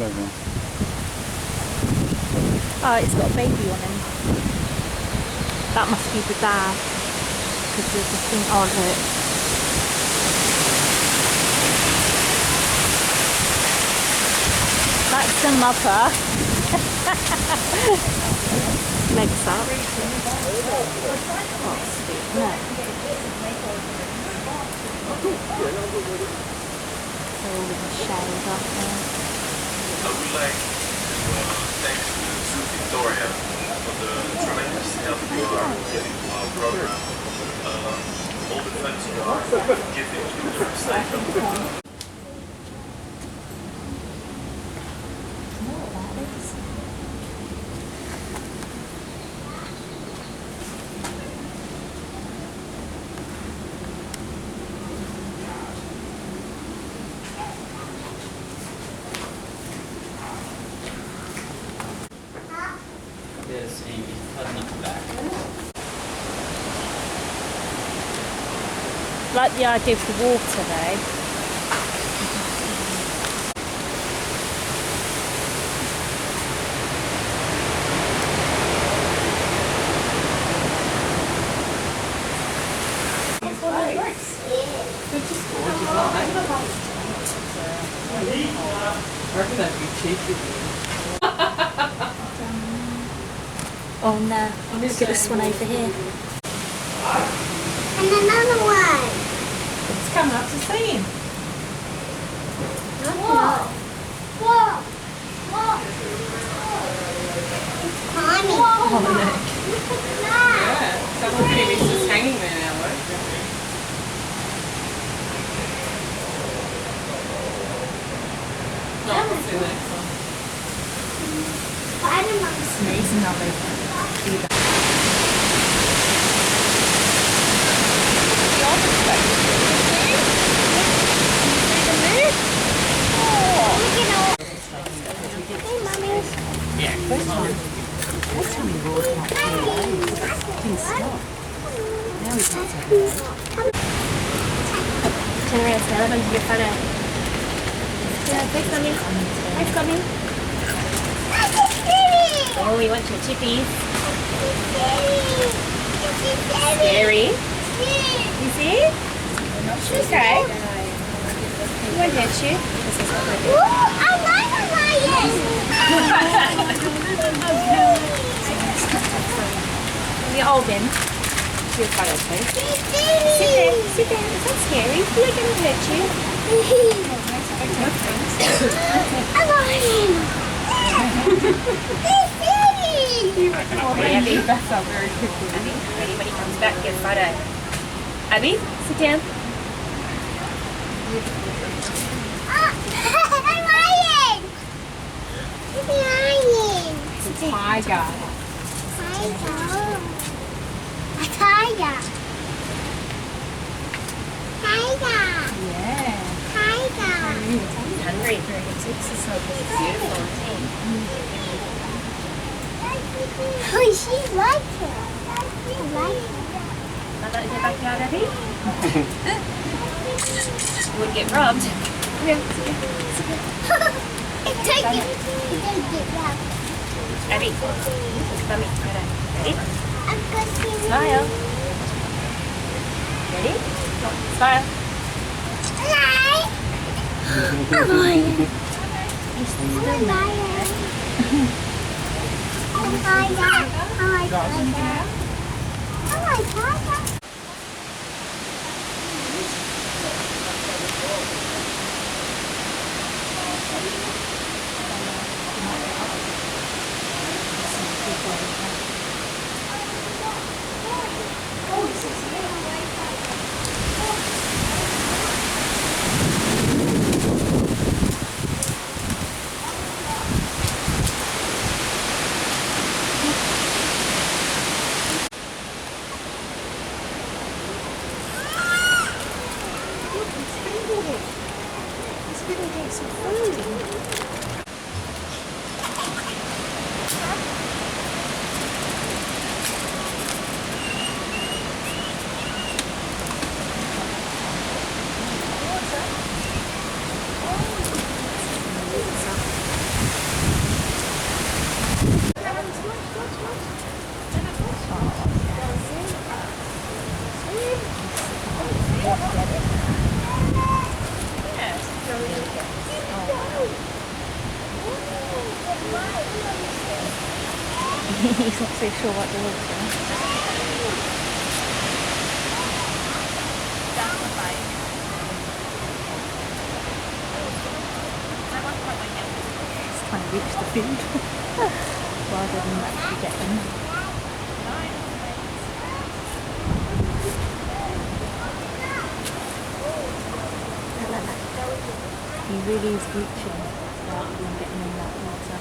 over. Oh, it's got a baby on him. That must be the dad. Because there's a thing on it. That's the mother. Legs up. Oh, sweet, isn't it? They're all in the shade, aren't they? I would like to thank Sue Victoria for the tremendous help you are giving to our program. All the funds you are giving to the recycle. There's Amy hugging up the back. Like the idea of the water though. I reckon that'd be cheeky. Oh no, look at this one over here. And another one. It's coming up to see him. Whoa. Whoa. Whoa. It's climbing. Oh, no. No. Yeah, someone pretty big is hanging there now, though. No, I'll do the next one. Spider-Man. Sneezing up over. Yeah, close to him. This time he roared like 2 days. He stopped. Now he's not so bad. Turn around, Stella. I'm going to get photo. Yeah, thanks, Mummy. Thanks, Mummy. Oh, we went to a Chippies. Scary. You see? Okay. He won't hurt you. I like a lion. You're old then. Do a photo, please. Sit there. Sit there. It's not scary. We're not going to hurt you. A lion. Okay, Abby. That's up very quickly. Abby, ready when he comes back, get a photo. Abby, sit down. A lion. It's a lion. It's a tiger. A tiger. Tiger. Yeah. Tiger. He's hungry. This is so beautiful, isn't he? Oh, she likes it. I like it. Now that your backyard, Abby? You wouldn't get robbed. Yeah, Take it. Take it out. Abby, mummy, photo. Ready? I'm going to Smile. Ready? Smile. lion. A lion. A lion. I like tiger. I like tiger. He's not so sure what to look for. He's trying to reach the food rather than actually get them. He really is reaching rather than getting in that water.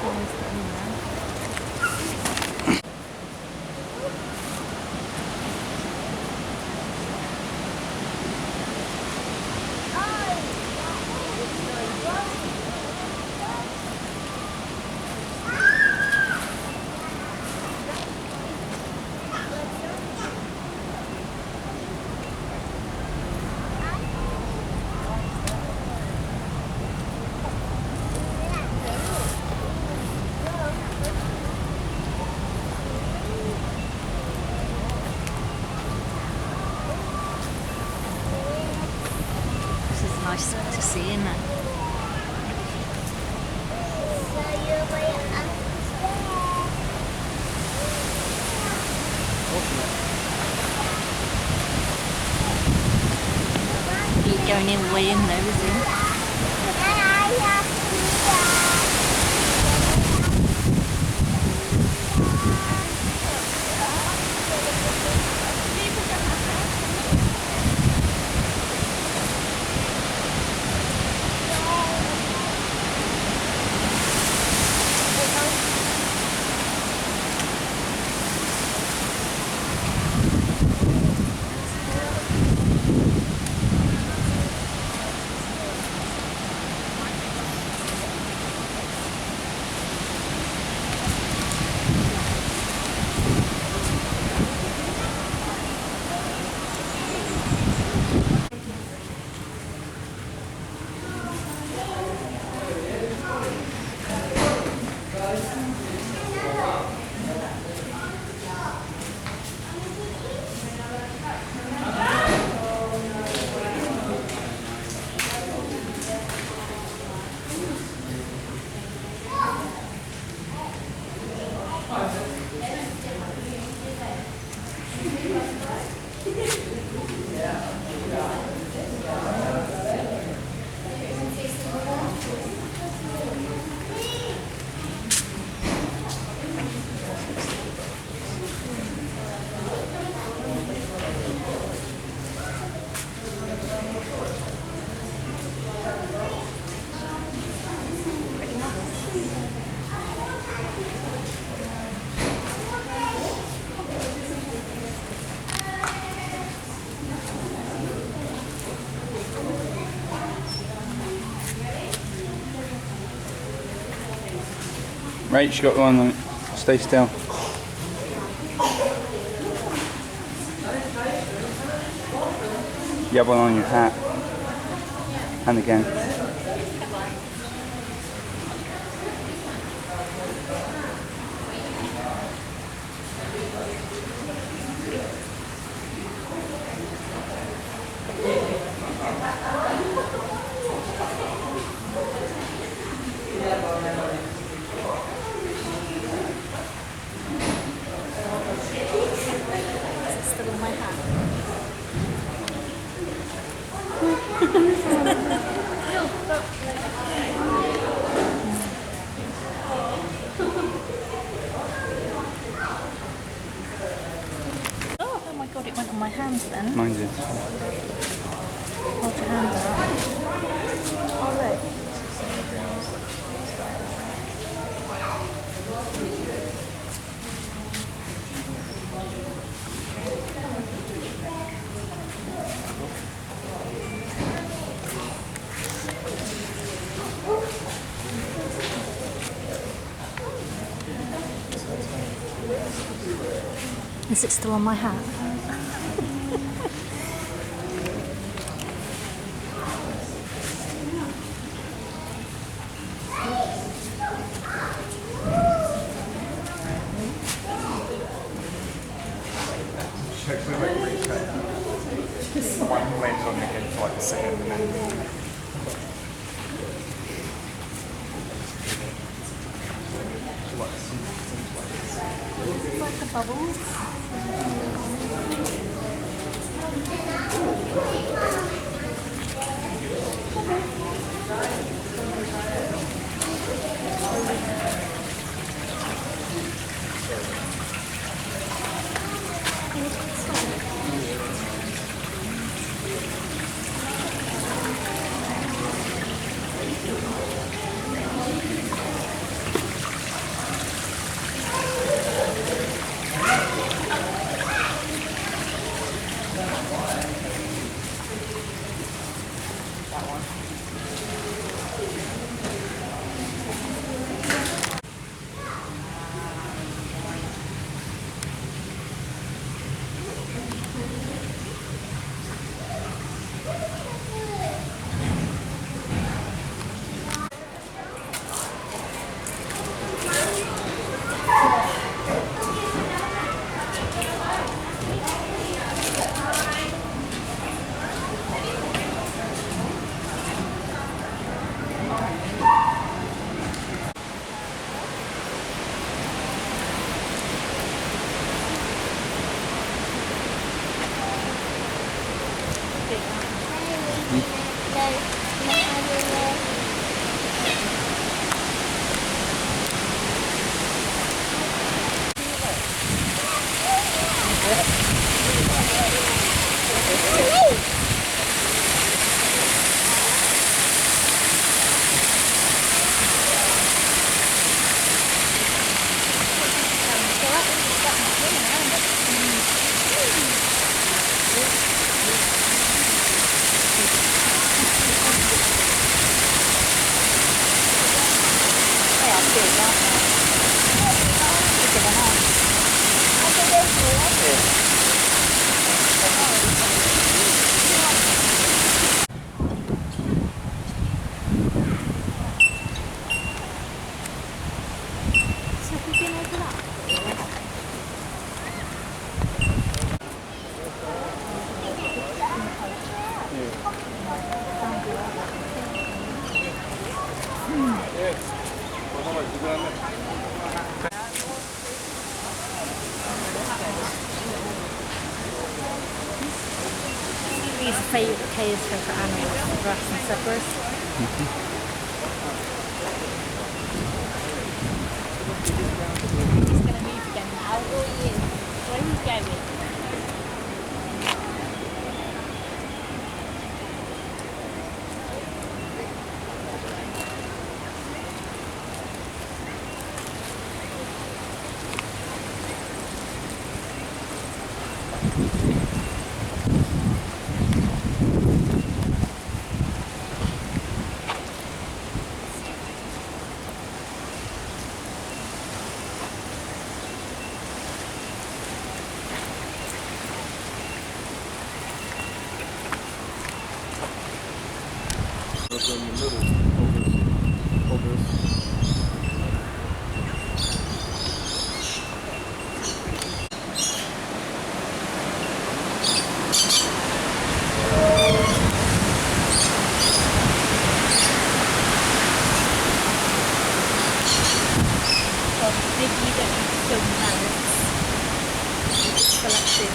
Always getting in there. This is nice to see, isn't it? He's going in way in there, isn't he? Rach, you got one on it. Stay still. You have one on your hat. And again. Still in my hat. Oh my god, it went on my hands then. Mine did. Hold your hand out. Oh look. Is it still on my hat? goes on again for like a second and then Like the bubbles. These favourite caves for animals, grass and suckers. He's going to move again now. Oh, he is. Where are you going? Maybe you don't have to film now. It's selected.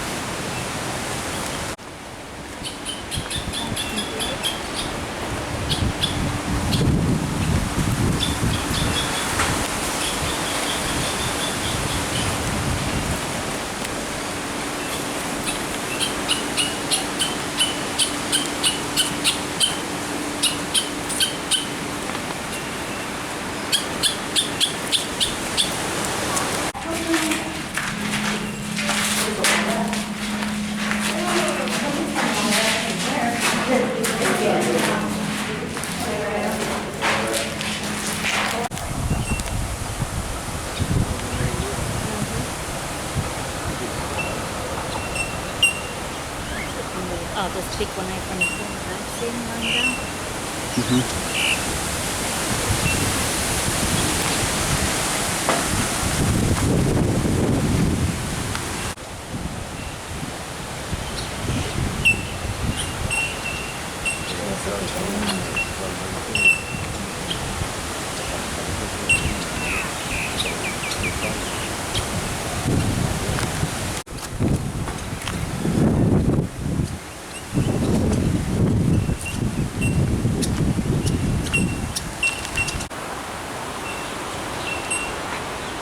Oh, there's a big one over on the corner there. See him lying down?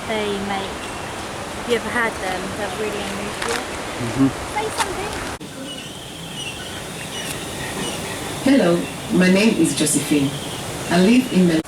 they make. Have you ever had them? They're really unusual. Say something. Hello, my name is Josephine. I live in Melbourne.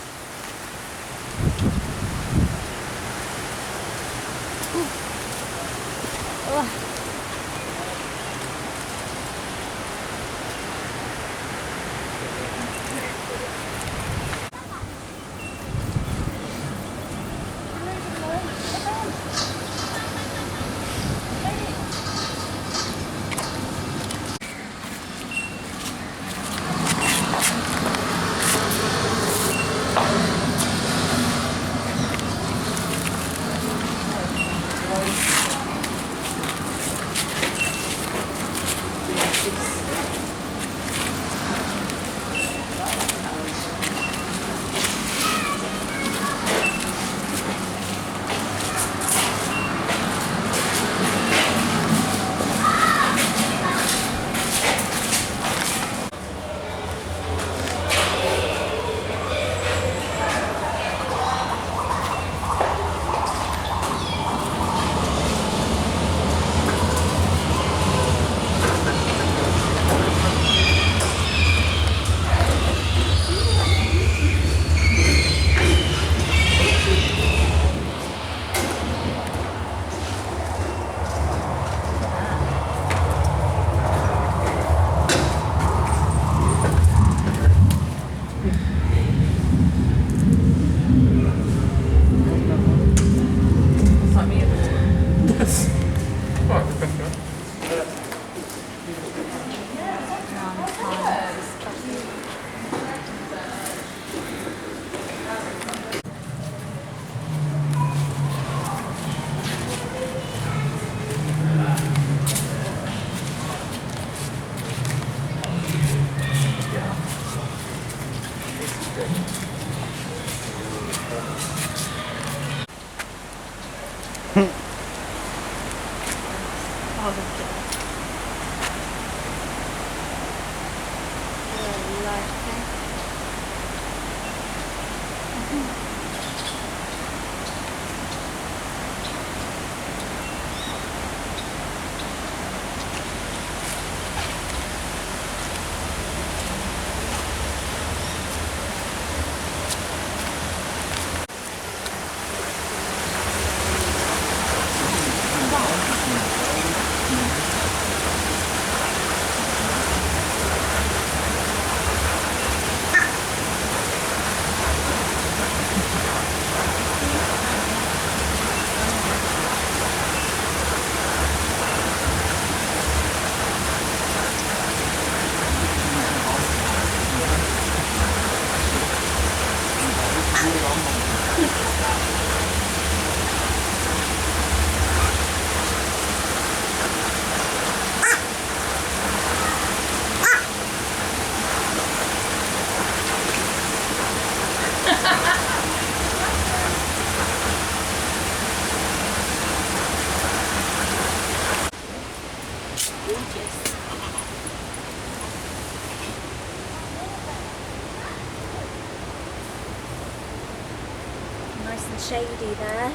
Nice and shady there.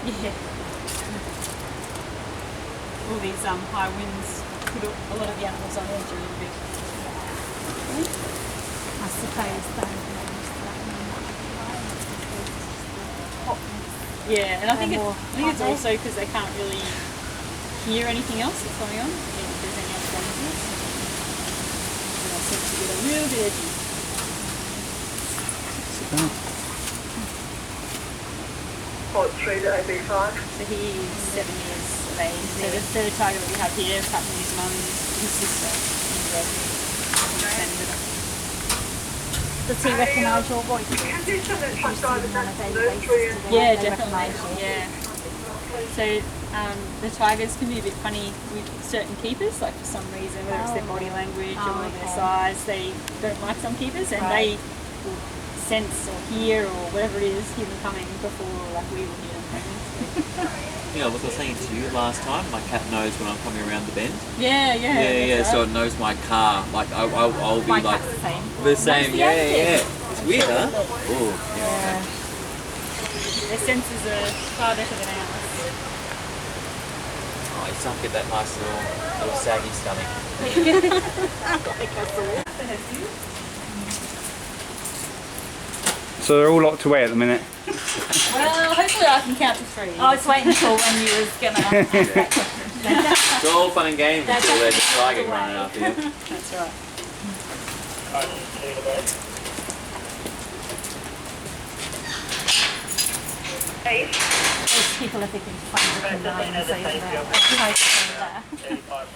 Yeah. All these high winds put a lot of the animals on edge a little bit. I suppose Yeah, and I think more it's hot also because they can't really hear anything else that's going on. If there's any other noises, and they seem to get a little bit edgy. Port 3 to AB5. So he's 7 years of age. So the third tiger that we have here, apart from his mum, is his sister. does he recognise your voice? Yeah, definitely. Yeah. So the tigers can be a bit funny with certain keepers, like for some reason, whether it's their body language or their size, they don't like some keepers, and they will sense or hear or whatever it is, hear them coming before like we will hear them coming. Yeah, like I was saying to you last time, my cat knows when I'm coming around the bend. Yeah, yeah. Yeah, right. so it knows my car. Like I'll be My like cat's the same. the same. That's the Yeah, active. yeah. It's weird, huh? Oh, yeah. Their senses are far better than ours. Oh, you still get that nice little saggy stomach. So they're all locked away at the minute. Well, hopefully I can count to 3. I was waiting for when you was gonna. It's all fun and games until there's a tiger running after you. That's right. Those people are thinking funny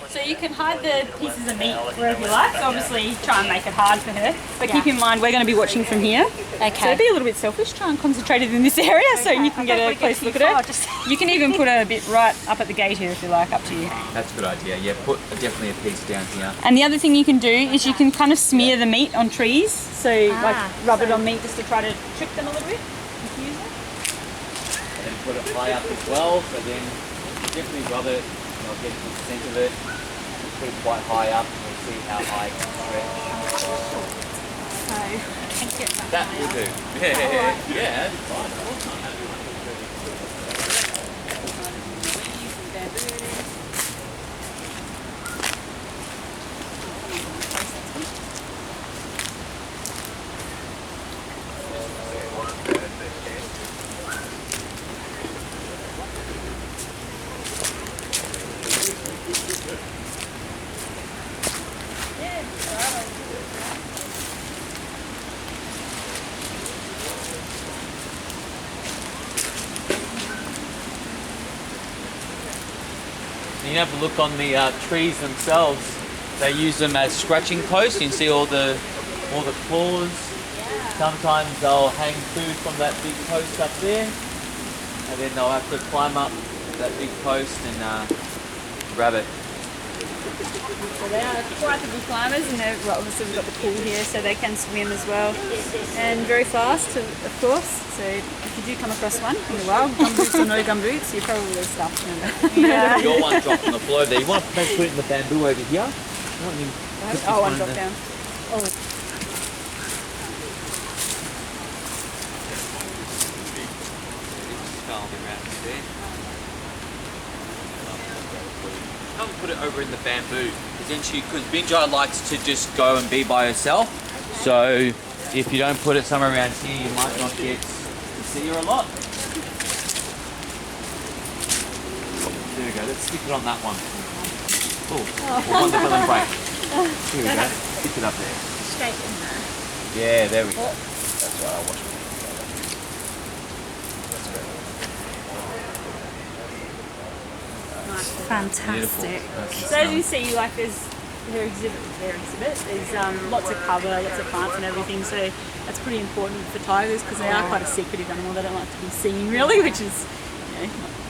so you can hide the pieces of meat wherever you like. So obviously try and make it hard for her. But keep in mind we're going to be watching from here. Okay. So be a little bit selfish. Try and concentrate it in this area so you can get a close look at her. You can even put a bit right up at the gate here if you like. Up to you. That's a good idea. Yeah, put definitely a piece down here. And the other thing you can do is you can kind of smear the meat on trees. So like rub it on meat just to try to trick them a little bit. Confuse them. And then put it high up as well, so then definitely rub it, get to the centre of it, put it quite high up and we'll see how high it can stretch. That will do. Yeah, that's fine. You can have a look on the trees themselves. They use them as scratching posts. You can see all the claws. Sometimes they'll hang food from that big post up there, and then they'll have to climb up that big post and grab it. So they are quite the good climbers, and obviously we've got the pool here so they can swim as well. And very fast, of course. So if you do come across one in the wild, gumboots or no gumboots, you're probably stuffed. Yeah. Your one dropped on the floor there. You want to maybe put it in the bamboo over here? One dropped down. Oh. Come and put it over in the bamboo, because Binjai likes to just go and be by herself. So if you don't put it somewhere around here, you might not get to see her a lot. There we go. Let's stick it on that one. Oh, we'll want the villain break. Here we go. Stick it up there. Straight in there. Yeah, there we go. That's what I watch. Fantastic. So as you see, like there's lots of cover, lots of plants and everything. So that's pretty important for tigers because they are quite a secretive animal. They don't like to be seen really, which is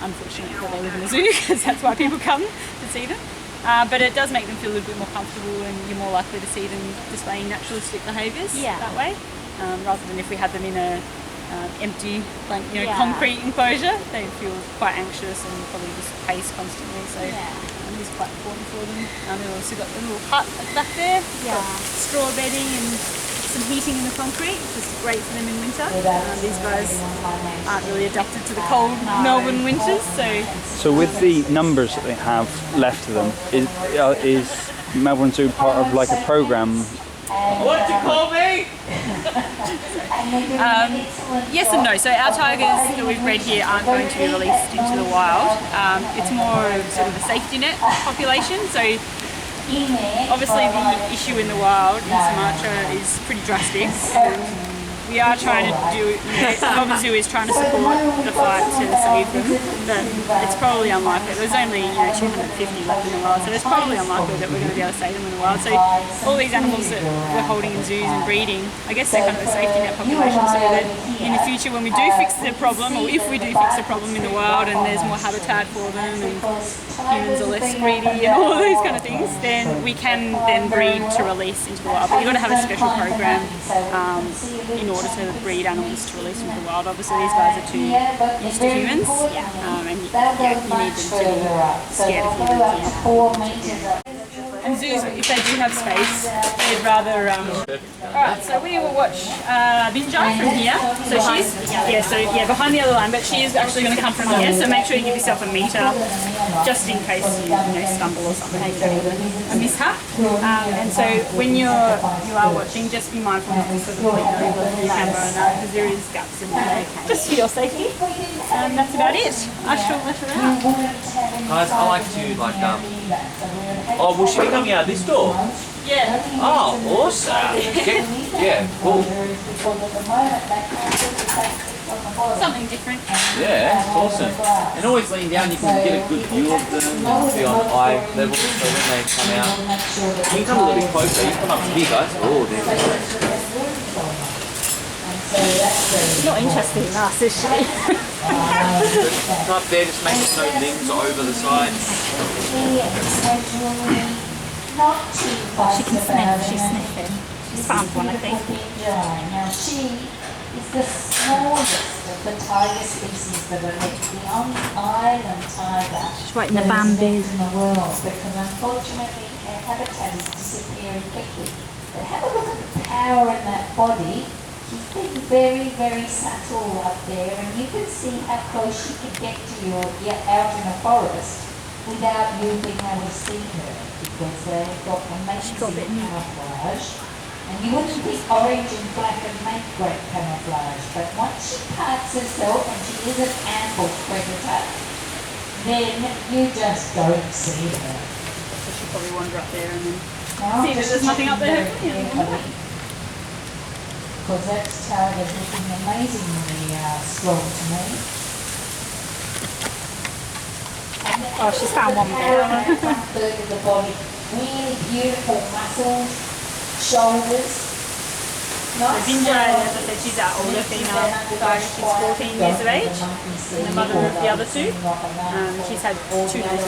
unfortunate that they live in a zoo because that's why people come to see them. But it does make them feel a little bit more comfortable, and you're more likely to see them displaying naturalistic behaviours that way, rather than if we had them in a empty, concrete enclosure. They feel quite anxious and probably just pace constantly. So it is quite important for them. We've also got the little hut at the back there. Straw bedding and some heating in the concrete, which is great for them in winter. These guys aren't really adapted to the cold Melbourne winters. So with the numbers that they have left of them, is Melbourne Zoo part of like a programme? What did you call me? Yes and no. So our tigers that we've bred here aren't going to be released into the wild. It's more of sort of a safety net population. So obviously the issue in the wild in Sumatra is pretty drastic. We are trying to do, Melbourne Zoo is trying to support the fight to save them, but it's probably unlikely. There's only 250 left in the wild, so it's probably unlikely that we're going to be able to save them in the wild. So all these animals that we're holding in zoos and breeding, I guess they're kind of a safety net population, so that in the future when we do fix the problem, or if we do fix the problem in the wild and there's more habitat for them and humans are less greedy and all those kind of things, then we can then breed to release into the wild. But you've got to have a special program in order to breed animals to release into the wild. Obviously these guys are too used to humans, and you need them to be scared of humans. in zoos, if they do have space, they'd rather. Alright, so we will watch Binjai from here. So she's behind the other line, but she is actually going to come from here. So make sure you give yourself a meter, just in case you stumble or something, you don't want a mishap. And so when you are watching, just be mindful not to sort of lean over your camera and that, because there is gaps in there, just for your safety. And that's about it. I shall let her out. Guys, I like to oh, will she be coming out this door? Yeah. Oh, awesome. Yeah, cool. Something different. Yeah, awesome. And always lean down, you can get a good view of them, be on eye level, so when they come out. You can come a little bit closer, you can come up to here, guys. Oh, there we go. She's not interested in us, is she? Up there, just make sure no limbs over the sides. She can sniff. She's sniffing. She's found one, I think. Now she is the smallest of the tiger species that are left, the only island tiger. She's right in the bamboo. In the world, because unfortunately her habitat is disappearing quickly. But have a look at the power in that body. She's been very, very subtle up there, and you can see how close she can get to you out in a forest without you being able to see her, because they've got amazing camouflage. And you wouldn't think orange and black would make great camouflage, but once she parts herself and she is an ambush predator, then you just don't see her. So she'll probably wander up there and then Now, see if there's nothing up there. Because that's target looking amazingly strong to me. Oh, she's found one there. Front third of the body, really beautiful muscles, shoulders. Nice. Binjai, as I said, she's our older female tiger. She's 14 years of age, and the mother of the other two. She's had 2 daughters.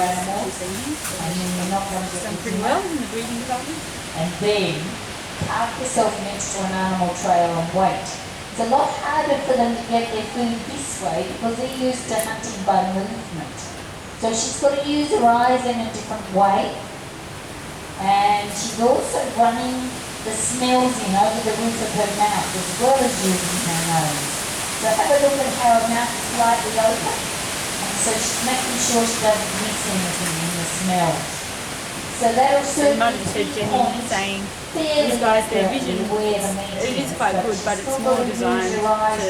She's done pretty well in the breeding department. And then park yourself next to an animal trail and wait. It's a lot harder for them to get their food this way because they're used to hunting by movement. So she's got to use her eyes in a different way. And she's also running the smells in over the roof of her mouth as well as using her nose. So have a look at how her mouth is slightly open. And so she's making sure she doesn't miss anything in the smells. So that'll So you might certainly have just heard Jenny saying, these guys, their vision, it is quite good, but it's more designed to react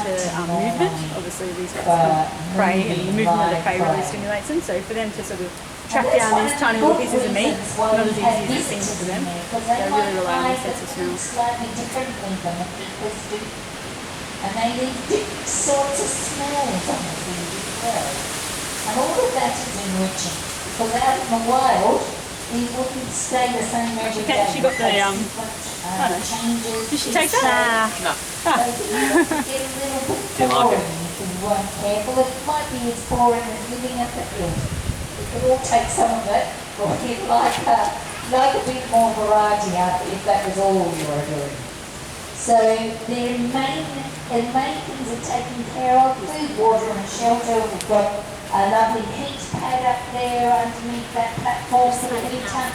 to movement. Obviously these guys can prey, and the movement of the prey really stimulates them. So for them to sort of track down these tiny little pieces of meat, not as easy as it seems for them. They really rely on the sense of smell. Slightly differently than the eagles do. And they leave different sorts of smells on the food as well. And all of that is enriching. Because out in the wild, it wouldn't stay the same every day. She got the, changes. did she take that? No. So it get a little bit boring if you weren't careful. It might be as boring as living at the hill. We could all take some of it, or you'd like a bit more variety out if that was all you were doing. So their main things are taken care of: food, water and shelter. We've got a lovely heat pad up there underneath that platform for the heater.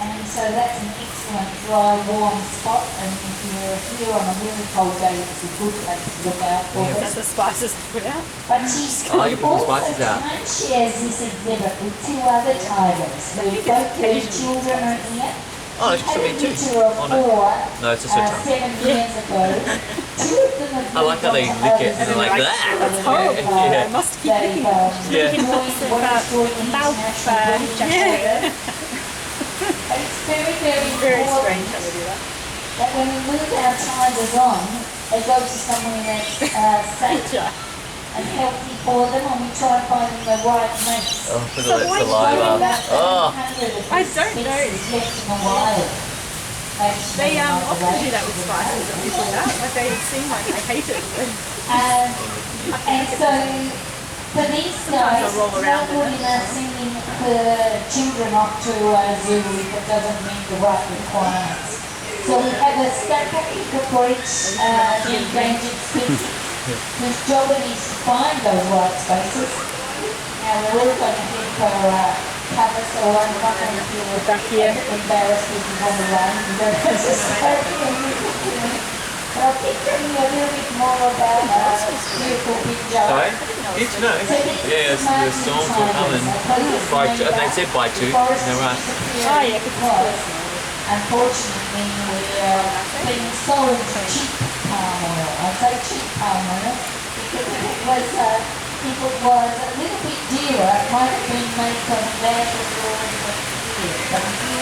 And so that's an excellent dry, warm spot. And if you're here on a really cold day, it's a good place to look out for That's us. the spices to put out. But she's I like it when the also spices out. tonight shares this exhibit with 2 other tigers. So both their children are here. Oh, it's Had a me too. litter of Oh, no. 4 No, it's just a tongue. 7 years ago. 2 of them have I like how they moved on lick to it and they're like others. that. That's horrible. Yeah. I must keep They've licking. Yeah. But it's very, very Very important strange how they do that. that when we move our tigers on, they go to somewhere that's safe and healthy for them, and we try and find them the right mates. Oh, look at that saliva. Oh, I don't know. Left in the wild. They often do that with spices that we put out. Like they seem like they hate it. And so, for these guys, they'll roll around no good in sending the children off to a zoo if it doesn't meet the right requirements. So we have a staple for each the endangered species, whose job it is to find those right spaces. Now we're all going to head for cover, so I'm not going to feel Back here. embarrassed if you want to run. You don't have to start doing. But I'll keep telling you a little bit more about beautiful Big Joe. Sorry? Good to know. Yeah, the storms were coming. They said by 2. They're right. Oh yeah, Unfortunately, we're being sold cheap palm oil. I say cheap palm oil because if it was a little bit dearer, it might have been made from land that was already here. But if you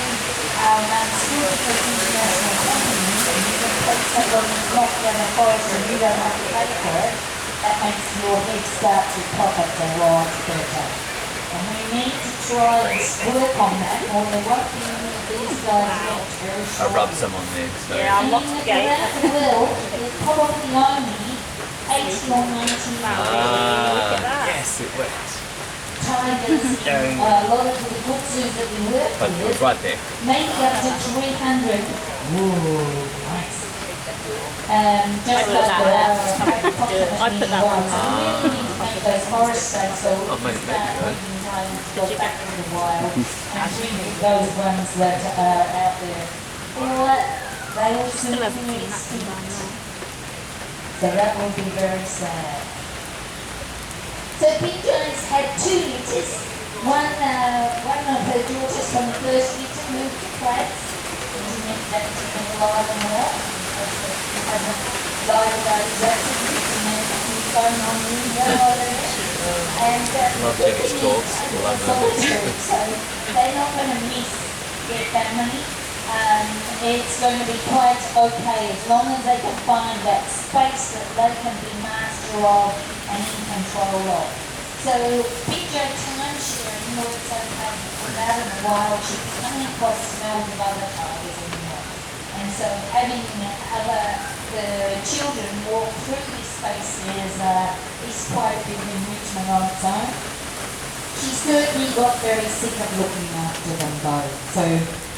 still because international companies and you can take someone who's not down the forest and you don't have to pay for it, that makes your head start to profit a lot better. And we need to try and work on that, or there won't be these guys yet very I short. rubbed some on there, so. Yeah, I unlocked the gate. Well, there's probably only 80 or 90 Yes, it works. tigers in a lot of the good zoos that we work But it was with, right there. maybe up to 300. Whoa, nice. Just like I put that one. So we really need to make those forest states so we Oh, can maybe start that. bringing tigers back in the wild and bring those ones that are out there. You know what? They all seem to be extinct. So that will be very sad. So Big Joe's had 2 litters. One of her daughters from the first litter moved to France. Doesn't mean that she can lie anymore. She hasn't lied about his accident. She made a few phone on me, and Love Jenny's talks. Love them. so they're not going to get that money. It's going to be quite okay as long as they can find that space that they can be master of and in control of. So Big Joe time sharing works okay without in the wild. She's coming across smells of other tigers anymore. And so having the children walk through this space is quite a big enrichment on its own. She certainly got very sick of looking after them both. So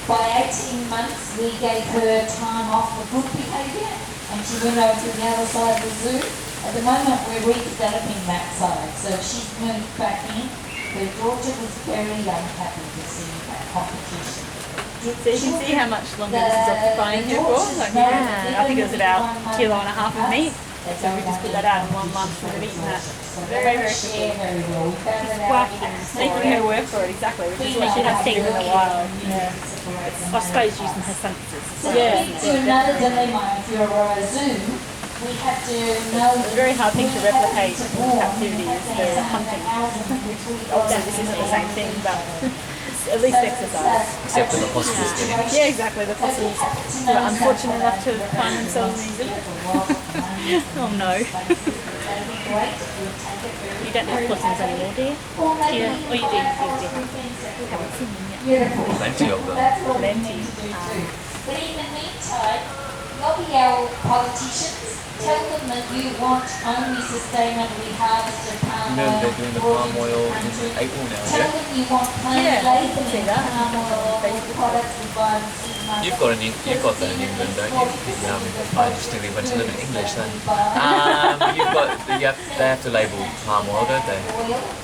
by 18 months, we gave her time off for good behaviour, and she went over to the other side of the zoo. At the moment, we're redeveloping that side, so she's moved back in. Her daughter was very unhappy to see that competition. So you can see how much longer this is occupying here for. Like, yeah, I think it was about a kilo and a half of meat. So we just put that out in 1 month and we've eaten that. Very, very quickly. Making her work for it, exactly, which is what she has seen in the wild. Yeah. It's, I suppose, using her senses. Yeah. To another dilemma, if you're a zoo, we have to know. It's a very hard thing to replicate in captivity is the hunting. Obviously this isn't the same thing, but it's at least exercise. Except for the hospice thing. Yeah, exactly. The fossils who are unfortunate enough to find themselves in exhibit. Oh no. You don't have fossils anymore, do you? Yeah. Oh, you do. Haven't seen them yet. Plenty of them. Plenty. But in the meantime, lobby our politicians, tell them that you want only sustainably harvested palm You know oil. they're doing the palm oil in April now, Tell yeah? them you want plain Yeah, I can see labelling that. palm oil products we buy in the supermarket. You've got that in England, don't you? I just didn't even to live in English then. They have to label palm oil, don't they?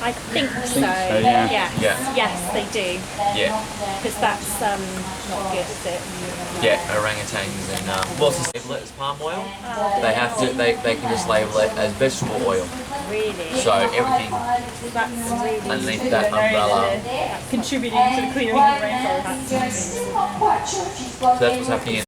I think so. yeah. Yes. Yes, they do. Yeah. Because that's not good, is it? Yeah, orangutans and what's the label it as palm oil? They have to. They can just label it as vegetable oil. Really? So everything That's really underneath that umbrella. contributing to the clearing of the rainforest. Still not quite sure if she's got So that's what's happening in